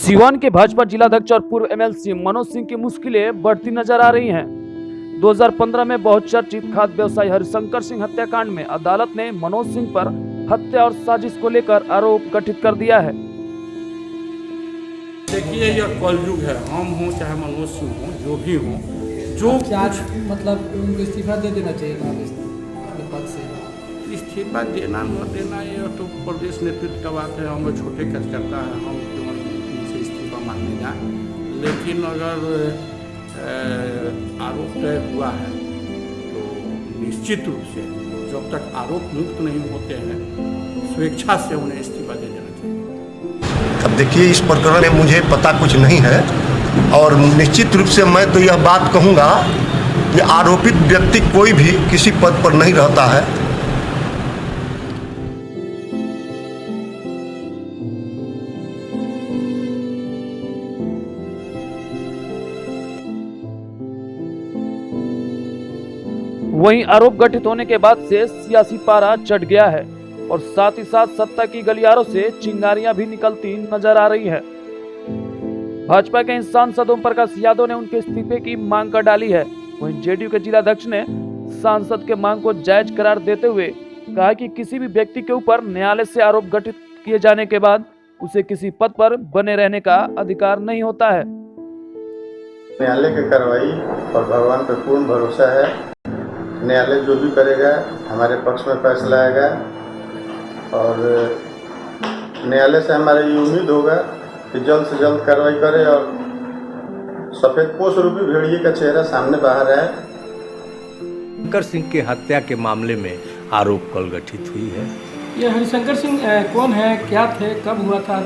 सिवान के भाजपा जिलाध्यक्ष और पूर्व एमएलसी मनोज सिंह की मुश्किलें बढ़ती नजर आ रही हैं। 2015 में बहुचर्चित खाद्य व्यवसायी हरिशंकर सिंह हत्याकांड में अदालत ने मनोज सिंह पर हत्या और साजिश को लेकर आरोप गठित कर दिया है। देखिए, यह कलयुग है। हम हों चाहे मनोज सिंह हों, जो भी हों, जो कुछ मतलब उनको इस्तीफा दे देना चाहिए अपने पद से। इस्तीफा देना न देना ये तो प्रदेश नेतृत्व का बात है। हम छोटे कार्यकर्ता है, हम क्यों उनसे इस्तीफा मांगने जाएं। लेकिन अगर आरोप तय हुआ है तो निश्चित रूप से जब तक आरोप मुक्त नहीं होते हैं स्वेच्छा से उन्हें इस्तीफा दे देना चाहिए। अब देखिए, इस प्रकरण में मुझे पता कुछ नहीं है और निश्चित रूप से मैं तो यह बात कहूँगा कि आरोपित व्यक्ति कोई भी किसी पद पर नहीं रहता है। वहीं आरोप गठित होने के बाद से सियासी पारा चढ़ गया है और साथ ही साथ सत्ता की गलियारों से चिंगारियां भी निकलती नजर आ रही है। भाजपा के इन सांसद ओम प्रकाश यादव ने उनके इस्तीफे की मांग कर डाली है। वहीं जेडीयू के जिलाध्यक्ष ने सांसद के मांग को जायज करार देते हुए कहा कि किसी भी व्यक्ति के ऊपर न्यायालय से आरोप गठित किए जाने के बाद उसे किसी पद पर बने रहने का अधिकार नहीं होता है। न्यायालय की कार्रवाई और भगवान पर पूर्ण भरोसा है। न्यायालय जो भी करेगा हमारे पक्ष में फैसला आएगा और न्यायालय से हमारा ये उम्मीद होगा कि जल्द से जल्द कार्रवाई करे और सफेद पोष रूपी भेड़िए का चेहरा सामने बाहर आए। हरिशंकर सिंह के हत्या के मामले में आरोप कल गठित हुई है। ये हरिशंकर सिंह कौन है, क्या थे, कब हुआ था?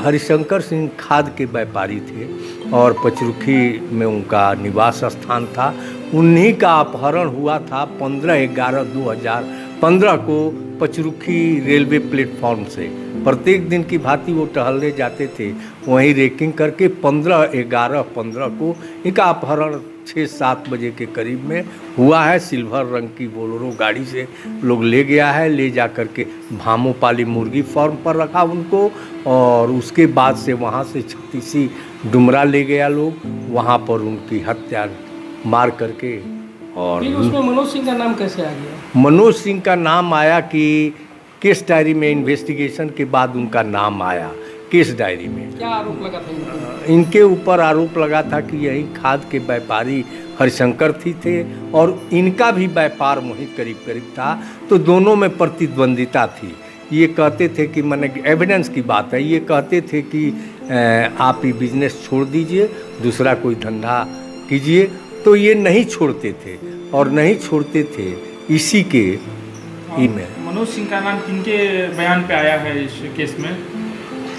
हरिशंकर सिंह खाद के व्यापारी थे और पचरुखी में उनका निवास स्थान था। उन्हीं का अपहरण हुआ था 15/11/2015 को पचरुखी रेलवे प्लेटफॉर्म से। प्रत्येक दिन की भांति वो टहलने जाते थे, वहीं रेकिंग करके 15/11/15 को इनका अपहरण 6-7 बजे के करीब में हुआ है। सिल्वर रंग की बोलेरो गाड़ी से लोग ले गया है, ले जा कर के भामोपाली मुर्गी फार्म पर रखा उनको और उसके बाद से वहाँ से छत्तीसी डुमरा ले गया लोग, वहाँ पर उनकी हत्या मार करके। और उसमें मनोज सिंह का नाम कैसे आ गया? मनोज सिंह का नाम आया कि केस डायरी में इन्वेस्टिगेशन के बाद उनका नाम आया केस डायरी में। क्या आरोप लगा था इनके ऊपर? आरोप लगा था कि यही खाद के व्यापारी हरिशंकर थे और इनका भी व्यापार वहीं करीब करीब था, तो दोनों में प्रतिद्वंदिता थी। ये कहते थे कि मैंने एविडेंस की बात है, ये कहते थे कि आप ये बिजनेस छोड़ दीजिए, दूसरा कोई धंधा कीजिए, तो ये नहीं छोड़ते थे और नहीं छोड़ते थे। इसी के में मनोज सिंह का नाम किनके बयान पे आया है इस केस में?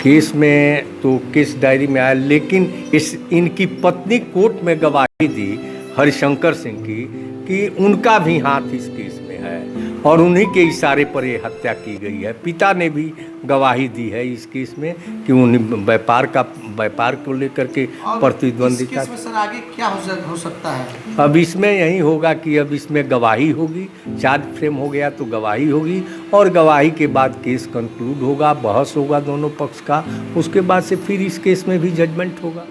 केस में तो केस डायरी में आया, लेकिन इनकी पत्नी कोर्ट में गवाही दी हरिशंकर सिंह की कि उनका भी हाथ इस केस में है और उन्हीं के इशारे पर ये हत्या की गई है। पिता ने भी गवाही दी है इस केस में कि उन व्यापार को लेकर के प्रतिद्वंदिता। इस केस में सर आगे क्या हो सकता है? अब इसमें यही होगा कि अब इसमें गवाही होगी, चार्ज फ्रेम हो गया तो गवाही होगी और गवाही के बाद केस कंक्लूड होगा, बहस होगा दोनों पक्ष का। उसके बाद से फिर इस केस में भी जजमेंट होगा।